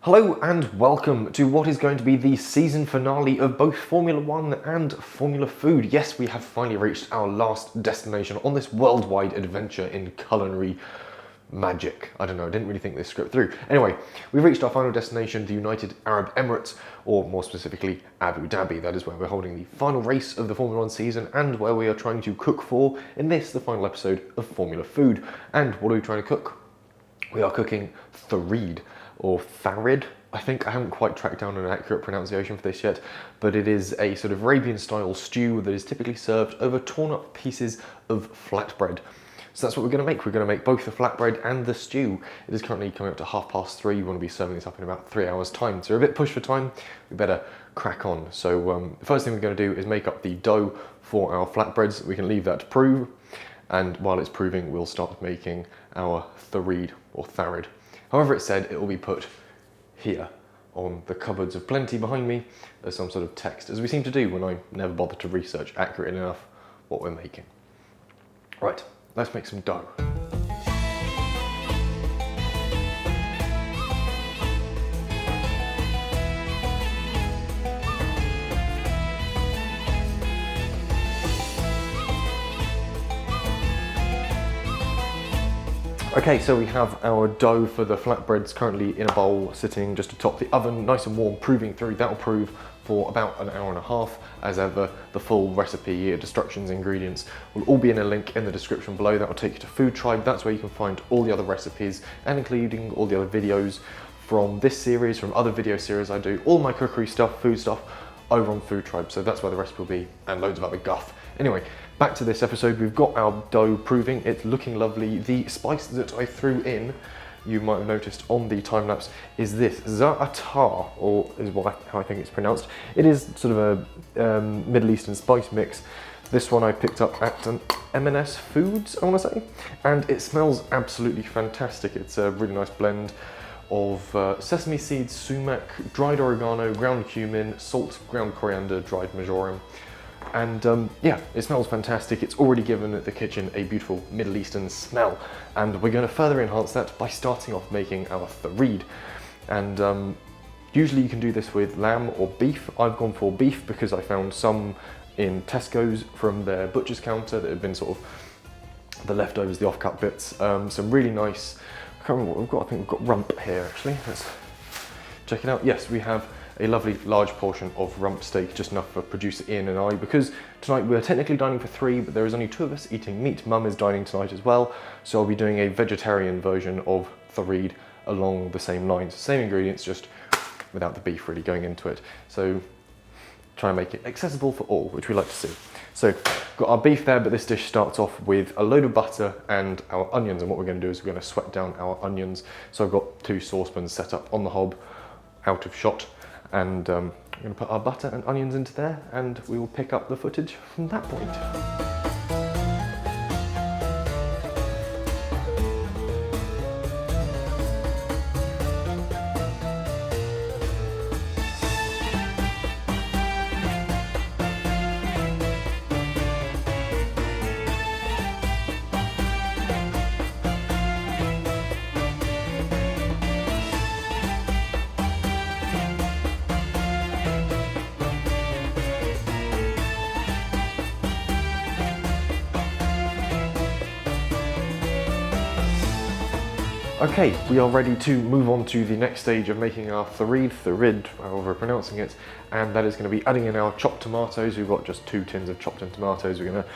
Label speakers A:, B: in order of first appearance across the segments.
A: Hello and welcome to what is going to be the season finale of both Formula One and Formula Food. Yes, we have finally reached our last destination on this worldwide adventure in culinary magic. I don't know, I didn't really think this script through. Anyway, we've reached our final destination, the United Arab Emirates, or more specifically, Abu Dhabi. That is where we're holding the final race of the Formula One season and where we are trying to cook for, in this, the final episode of Formula Food. And what are we trying to cook? We are cooking Thareed, or Thareed. I think I haven't quite tracked down an accurate pronunciation for this yet, but it is a sort of Arabian style stew that is typically served over torn up pieces of flatbread. So that's what we're going to make. We're going to make both the flatbread and the stew. It is currently coming up to 3:30. We want to be serving this up in about 3 hours time. So we're a bit pushed for time. We better crack on. So the first thing we're going to do is make up the dough for our flatbreads. We can leave that to prove. And while it's proving, we'll start making our Thareed or Thareed. However it's said, it will be put here on the cupboards of plenty behind me as some sort of text, as we seem to do when I never bother to research accurately enough what we're making. Right, let's make some dough. Okay, so we have our dough for the flatbreads currently in a bowl sitting just atop the oven, nice and warm, proving through. That'll prove for about an hour and a half. As ever, the full recipe, instructions, ingredients will all be in a link in the description below. That will take you to Food Tribe. That's where you can find all the other recipes and including all the other videos from this series, from other video series I do, all my cookery stuff, food stuff, over on Food Tribe. So that's where the recipe will be, and loads of other guff. Anyway, back to this episode. We've got our dough proving, it's looking lovely. The spice that I threw in, you might have noticed on the time lapse, is this za'atar, or is how I think it's pronounced. It is sort of a Middle Eastern spice mix. This one I picked up at an M&S Foods, I want to say, and it smells absolutely fantastic. It's a really nice blend of sesame seeds, sumac, dried oregano, ground cumin, salt, ground coriander, dried marjoram. And yeah, it smells fantastic. It's already given the kitchen a beautiful Middle Eastern smell. And we're going to further enhance that by starting off making our Thareed. And usually you can do this with lamb or beef. I've gone for beef because I found some in Tesco's from their butcher's counter that had been sort of the leftovers, the off-cut bits. Some really nice, I can't remember what we've got. I think we've got rump here actually. Let's check it out. Yes, we have a lovely large portion of rump steak, just enough for producer Ian and I, because tonight we're technically dining for 3, but there is only 2 of us eating meat. Mum is dining tonight as well, so I'll be doing a vegetarian version of Thareed along the same lines. Same ingredients, just without the beef really going into it. So try and make it accessible for all, which we like to see. So got our beef there, but this dish starts off with a load of butter and our onions, and what we're going to do is we're going to sweat down our onions. So I've got 2 saucepans set up on the hob, out of shot. And we're going to put our butter and onions into there, and we will pick up the footage from that point. Okay, we are ready to move on to the next stage of making our Thareed, however we're pronouncing it, and that is going to be adding in our chopped tomatoes. We've got just 2 tins of chopped in tomatoes. We're going to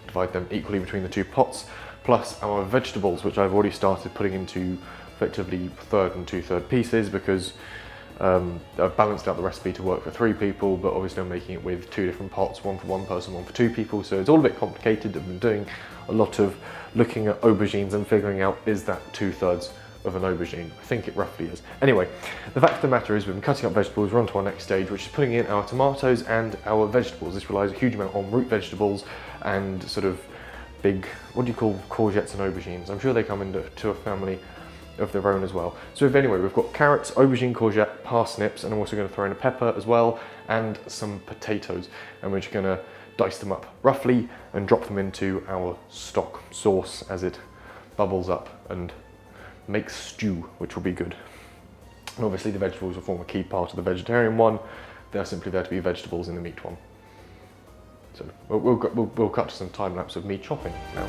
A: divide them equally between the 2 pots, plus our vegetables, which I've already started putting into effectively 1/3 and 2/3 pieces, because I've balanced out the recipe to work for 3 people, but obviously I'm making it with 2 different pots, one for 1 person, one for 2 people, so it's all a bit complicated. I've been doing a lot of looking at aubergines and figuring out, is that 2/3 of an aubergine? I think it roughly is. Anyway, the fact of the matter is we've been cutting up vegetables. We're on to our next stage, which is putting in our tomatoes and our vegetables. This relies a huge amount on root vegetables and sort of big, what do you call courgettes and aubergines? I'm sure they come into a family of their own as well. So anyway, we've got carrots, aubergine, courgette, parsnips, and I'm also going to throw in a pepper as well, and some potatoes. And we're just going to dice them up roughly and drop them into our stock sauce as it bubbles up and makes stew, which will be good. And obviously the vegetables will form a key part of the vegetarian one. They're simply there to be vegetables in the meat one. So we'll cut to some time lapse of me chopping now.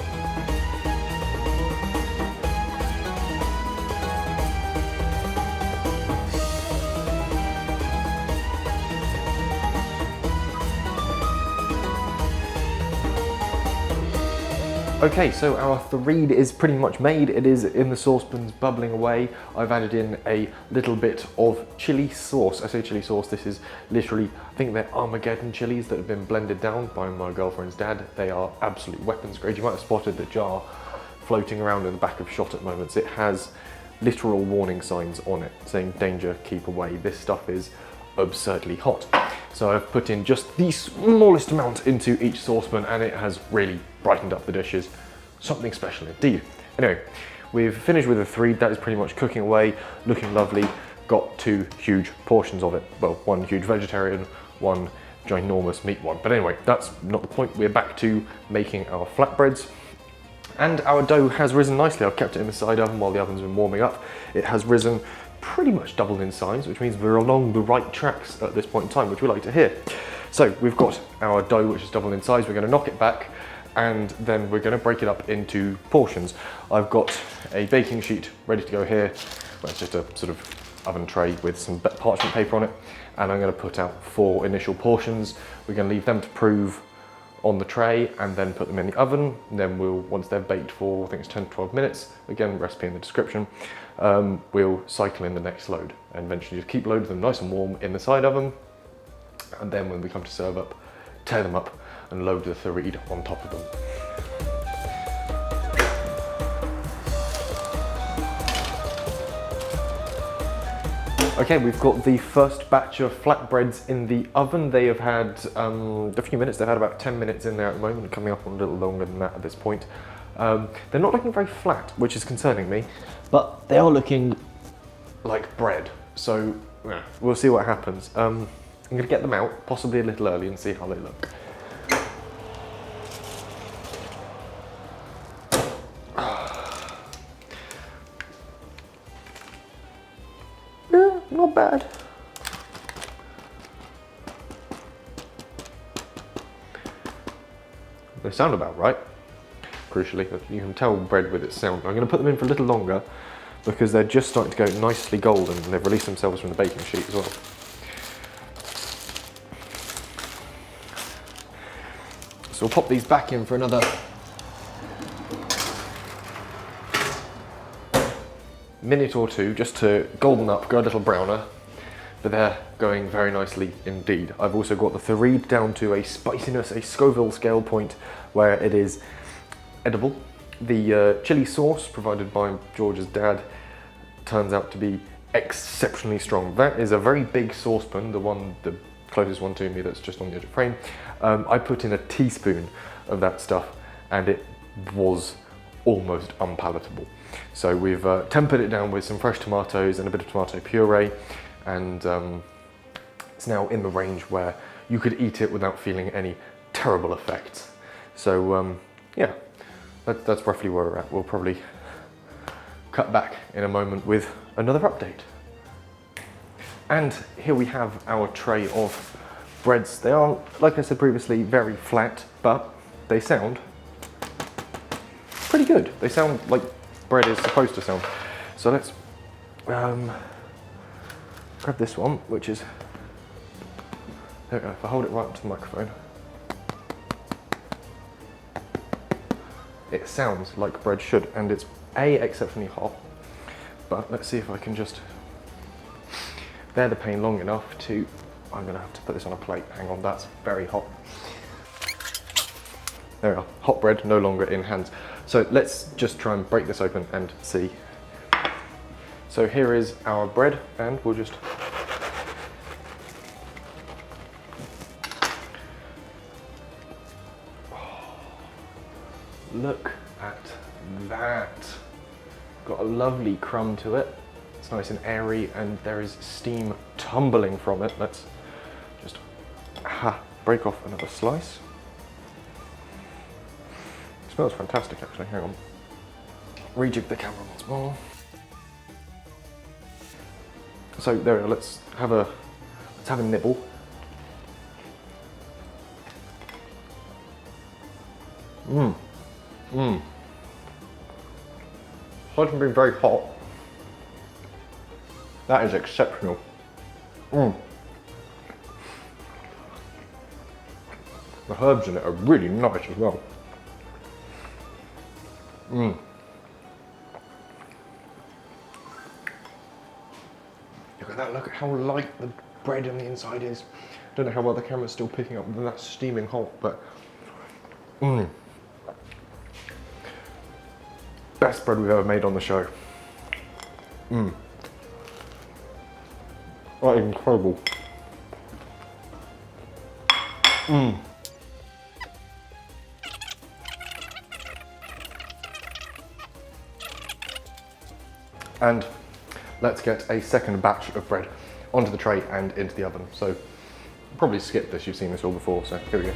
A: Okay, so our Thareed is pretty much made. It is in the saucepans bubbling away. I've added in a little bit of chili sauce. I say chili sauce, this is literally, I think they're Armageddon chilies that have been blended down by my girlfriend's dad. They are absolute weapons grade. You might have spotted the jar floating around in the back of shot at moments. It has literal warning signs on it saying danger, keep away. This stuff is absurdly hot. So I've put in just the smallest amount into each saucepan and it has really brightened up the dishes. Something special indeed. Anyway, we've finished with the Thareed. That is pretty much cooking away, looking lovely. Got 2 huge portions of it. Well, 1 huge vegetarian, 1 ginormous meat one. But anyway, that's not the point. We're back to making our flatbreads. And our dough has risen nicely. I've kept it in the side oven while the oven's been warming up. It has risen pretty much doubled in size, which means we're along the right tracks at this point in time, which we like to hear. So we've got our dough, which is doubled in size. We're going to knock it back and then we're going to break it up into portions. I've got a baking sheet ready to go here. Well, it's just a sort of oven tray with some parchment paper on it. And I'm going to put out 4 initial portions. We're going to leave them to prove on the tray and then put them in the oven. And then once they're baked for, I think it's 10 to 12 minutes, again, recipe in the description, we'll cycle in the next load and eventually just keep loading them nice and warm in the side oven. And then when we come to serve up, tear them up and load the Thareed on top of them. Okay, we've got the first batch of flatbreads in the oven. They have had a few minutes. They've had about 10 minutes in there at the moment, coming up on a little longer than that at this point. They're not looking very flat, which is concerning me, but they are looking like bread. So yeah, we'll see what happens. I'm gonna get them out, possibly a little early, and see how they look. Not bad. They sound about right, crucially. You can tell bread with its sound. I'm going to put them in for a little longer because they're just starting to go nicely golden and they've released themselves from the baking sheet as well. So we'll pop these back in for another minute or 2 just to golden up, go a little browner, but they're going very nicely indeed. I've also got the Thareed down to a spiciness, a Scoville scale point where it is edible. The chili sauce provided by George's dad turns out to be exceptionally strong. That is a very big saucepan, the closest one to me that's just on the edge of frame. I put in a teaspoon of that stuff and it was almost unpalatable. So we've tempered it down with some fresh tomatoes and a bit of tomato puree, and it's now in the range where you could eat it without feeling any terrible effects. So yeah, that's roughly where we're at. We'll probably cut back in a moment with another update. And here we have our tray of breads. They are, like I said previously, very flat, but they sound pretty good. They sound like bread is supposed to sound. So let's grab this one, which is, there we go, if I hold it right up to the microphone, it sounds like bread should, and it's exceptionally hot, but let's see if I can just bear the pain long enough to, I'm gonna have to put this on a plate, hang on, that's very hot. There we are, hot bread no longer in hands. So let's just try and break this open and see. So here is our bread, and we'll just look at that. Got a lovely crumb to it. It's nice and airy and there is steam tumbling from it. Let's just break off another slice. It smells fantastic actually, hang on. Rejig the camera once more. So there we go, let's have a nibble. Aside from being very hot, that is exceptional. The herbs in it are really nice as well. Look at that, look at how light the bread on the inside is. I don't know how well the camera's still picking up when that's steaming hot, but best bread we've ever made on the show. That is incredible. And let's get a second batch of bread onto the tray and into the oven. So probably skip this, you've seen this all before, so here we go.